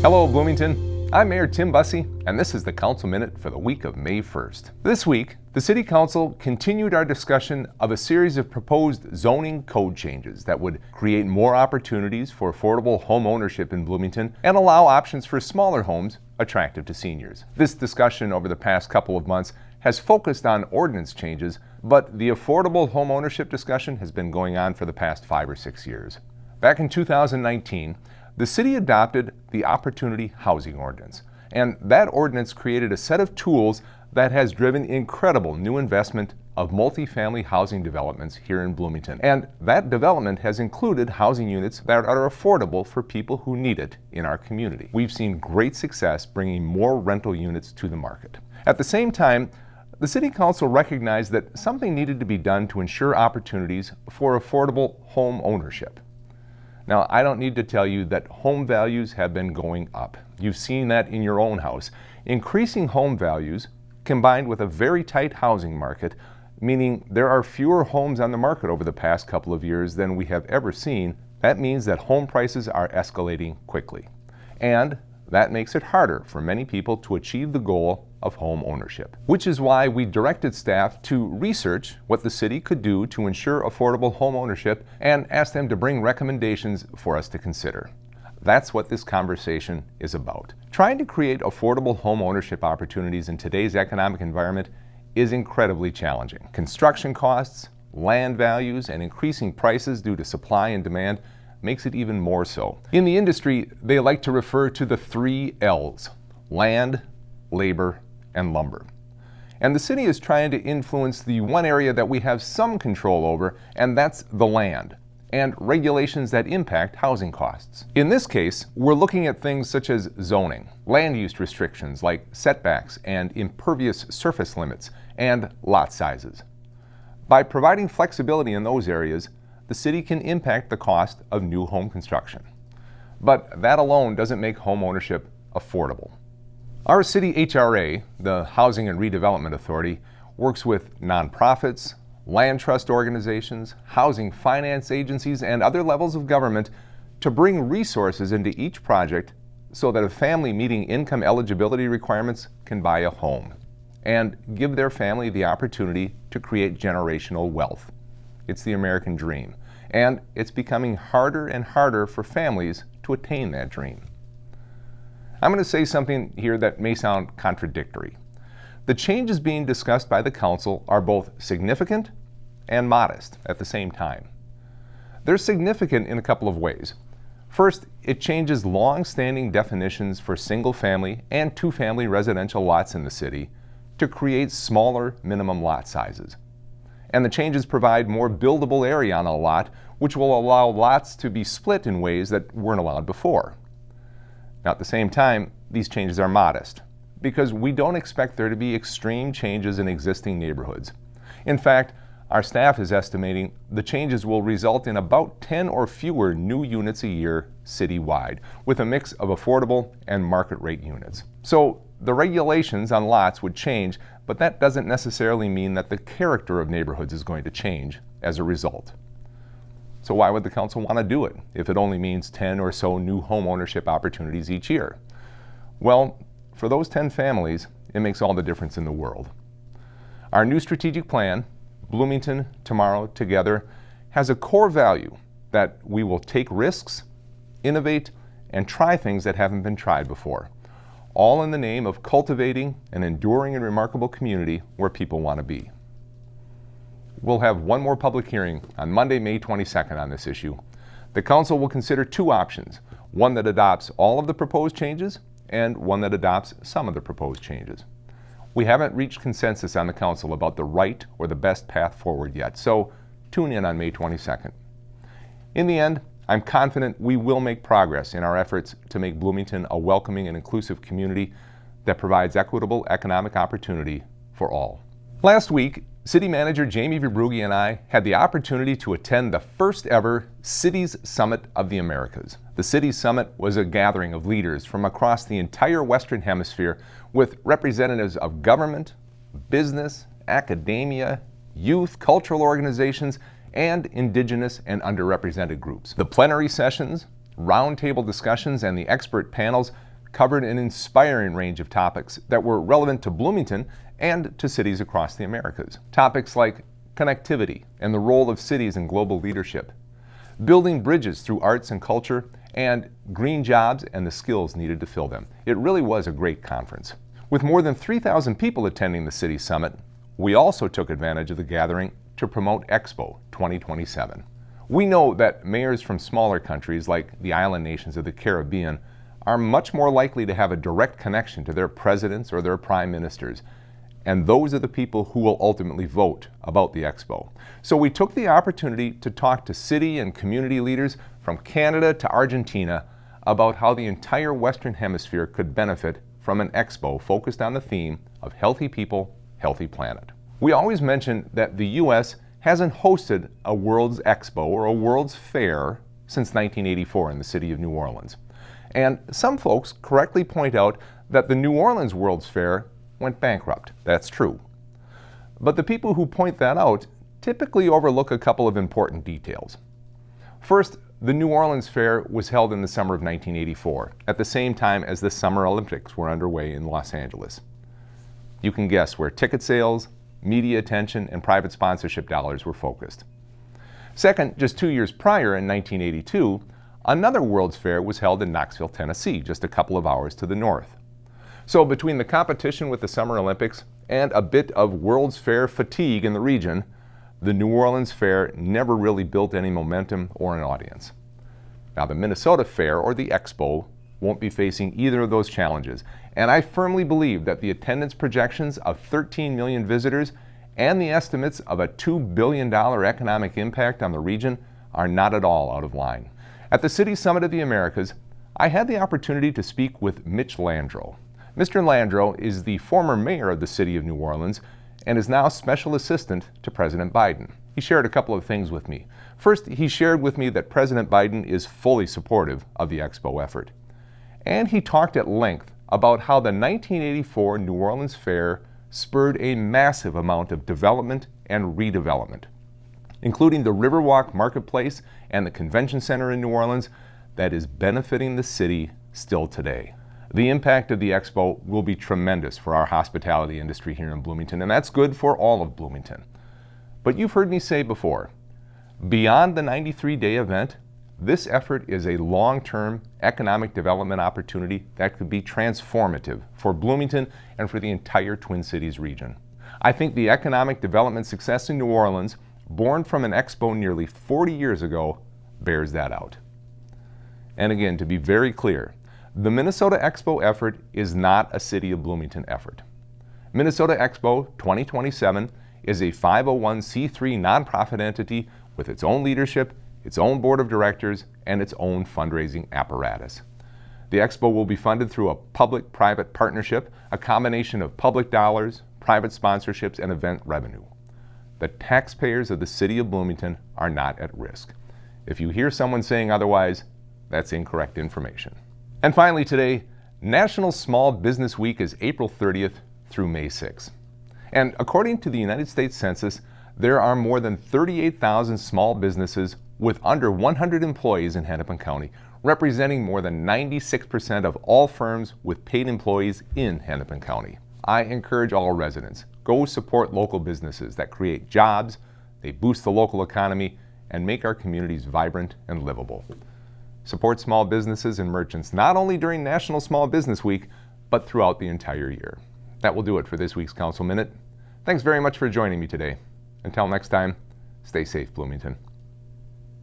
Hello, Bloomington. I'm Mayor Tim Busse, and this is the Council Minute for the week of May 1st. This week, the City Council continued our discussion of a series of proposed zoning code changes that would create more opportunities for affordable home ownership in Bloomington and allow options for smaller homes attractive to seniors. This discussion over the past couple of months has focused on ordinance changes, but the affordable home ownership discussion has been going on for the past 5 or 6 years. Back in 2019, the city adopted the Opportunity Housing Ordinance, and that ordinance created a set of tools that has driven incredible new investment of multifamily housing developments here in Bloomington. And that development has included housing units that are affordable for people who need it in our community. We've seen great success bringing more rental units to the market. At the same time, the City Council recognized that something needed to be done to ensure opportunities for affordable home ownership. Now, I don't need to tell you that home values have been going up. You've seen that in your own house. Increasing home values, combined with a very tight housing market, meaning there are fewer homes on the market over the past couple of years than we have ever seen, that means that home prices are escalating quickly. And that makes it harder for many people to achieve the goal of home ownership, which is why we directed staff to research what the city could do to ensure affordable home ownership and asked them to bring recommendations for us to consider. That's what this conversation is about. Trying to create affordable home ownership opportunities in today's economic environment is incredibly challenging. Construction costs, land values, and increasing prices due to supply and demand makes it even more so. In the industry, they like to refer to the 3 L's: land, labor, and lumber. And the city is trying to influence the one area that we have some control over, and that's the land, and regulations that impact housing costs. In this case, we're looking at things such as zoning, land use restrictions like setbacks and impervious surface limits, and lot sizes. By providing flexibility in those areas, the city can impact the cost of new home construction. But that alone doesn't make home ownership affordable. Our city HRA, the Housing and Redevelopment Authority, works with nonprofits, land trust organizations, housing finance agencies, and other levels of government to bring resources into each project so that a family meeting income eligibility requirements can buy a home and give their family the opportunity to create generational wealth. It's the American dream, and it's becoming harder and harder for families to attain that dream. I'm going to say something here that may sound contradictory. The changes being discussed by the council are both significant and modest at the same time. They're significant in a couple of ways. First, it changes long-standing definitions for single-family and two-family residential lots in the city to create smaller minimum lot sizes. And the changes provide more buildable area on a lot, which will allow lots to be split in ways that weren't allowed before. Now, at the same time, these changes are modest because we don't expect there to be extreme changes in existing neighborhoods. In fact, our staff is estimating the changes will result in about 10 or fewer new units a year citywide, with a mix of affordable and market rate units. So the regulations on lots would change, but that doesn't necessarily mean that the character of neighborhoods is going to change as a result. So why would the council want to do it if it only means 10 or so new home ownership opportunities each year? Well, for those 10 families, it makes all the difference in the world. Our new strategic plan, Bloomington Tomorrow Together, has a core value that we will take risks, innovate, and try things that haven't been tried before, all in the name of cultivating an enduring and remarkable community where people want to be. We'll have one more public hearing on Monday, May 22nd on this issue. The council will consider 2 options, one that adopts all of the proposed changes and one that adopts some of the proposed changes. We haven't reached consensus on the council about the right or the best path forward yet, so tune in on May 22nd. In the end, I'm confident we will make progress in our efforts to make Bloomington a welcoming and inclusive community that provides equitable economic opportunity for all. Last week, City Manager Jamie Verbrugge and I had the opportunity to attend the first ever Cities Summit of the Americas. The Cities Summit was a gathering of leaders from across the entire Western Hemisphere with representatives of government, business, academia, youth, cultural organizations, and Indigenous and underrepresented groups. The plenary sessions, roundtable discussions, and the expert panels covered an inspiring range of topics that were relevant to Bloomington and to cities across the Americas. Topics like connectivity and the role of cities in global leadership, building bridges through arts and culture, and green jobs and the skills needed to fill them. It really was a great conference. With more than 3,000 people attending the City Summit, we also took advantage of the gathering to promote Expo 2027. We know that mayors from smaller countries like the island nations of the Caribbean are much more likely to have a direct connection to their presidents or their prime ministers, and those are the people who will ultimately vote about the Expo. So we took the opportunity to talk to city and community leaders from Canada to Argentina about how the entire Western Hemisphere could benefit from an Expo focused on the theme of healthy people, healthy planet. We always mention that the U.S. hasn't hosted a World's Expo or a World's Fair since 1984 in the city of New Orleans. And some folks correctly point out that the New Orleans World's Fair went bankrupt. That's true. But the people who point that out typically overlook a couple of important details. First, the New Orleans Fair was held in the summer of 1984, at the same time as the Summer Olympics were underway in Los Angeles. You can guess where ticket sales, media attention, and private sponsorship dollars were focused. Second, just 2 years prior, in 1982, another World's Fair was held in Knoxville, Tennessee, just a couple of hours to the north. So between the competition with the Summer Olympics and a bit of World's Fair fatigue in the region, the New Orleans Fair never really built any momentum or an audience. Now the Minnesota Fair, or the Expo, won't be facing either of those challenges, and I firmly believe that the attendance projections of 13 million visitors and the estimates of a $2 billion economic impact on the region are not at all out of line. At the City Summit of the Americas, I had the opportunity to speak with Mitch Landrieu. Mr. Landrieu is the former mayor of the city of New Orleans and is now special assistant to President Biden. He shared a couple of things with me. First, he shared with me that President Biden is fully supportive of the Expo effort. And he talked at length about how the 1984 New Orleans Fair spurred a massive amount of development and redevelopment, including the Riverwalk Marketplace and the Convention Center in New Orleans that is benefiting the city still today. The impact of the Expo will be tremendous for our hospitality industry here in Bloomington, and that's good for all of Bloomington. But you've heard me say before, beyond the 93-day event, this effort is a long-term economic development opportunity that could be transformative for Bloomington and for the entire Twin Cities region. I think the economic development success in New Orleans, born from an Expo nearly 40 years ago, bears that out. And again, to be very clear, the Minnesota Expo effort is not a City of Bloomington effort. Minnesota Expo 2027 is a 501c3 nonprofit entity with its own leadership, its own board of directors, and its own fundraising apparatus. The Expo will be funded through a public-private partnership, a combination of public dollars, private sponsorships, and event revenue. The taxpayers of the City of Bloomington are not at risk. If you hear someone saying otherwise, that's incorrect information. And finally today, National Small Business Week is April 30th through May 6th. And according to the United States Census, there are more than 38,000 small businesses with under 100 employees in Hennepin County, representing more than 96% of all firms with paid employees in Hennepin County. I encourage all residents, go support local businesses that create jobs, they boost the local economy, and make our communities vibrant and livable. Support small businesses and merchants not only during National Small Business Week, but throughout the entire year. That will do it for this week's Council Minute. Thanks very much for joining me today. Until next time, stay safe, Bloomington.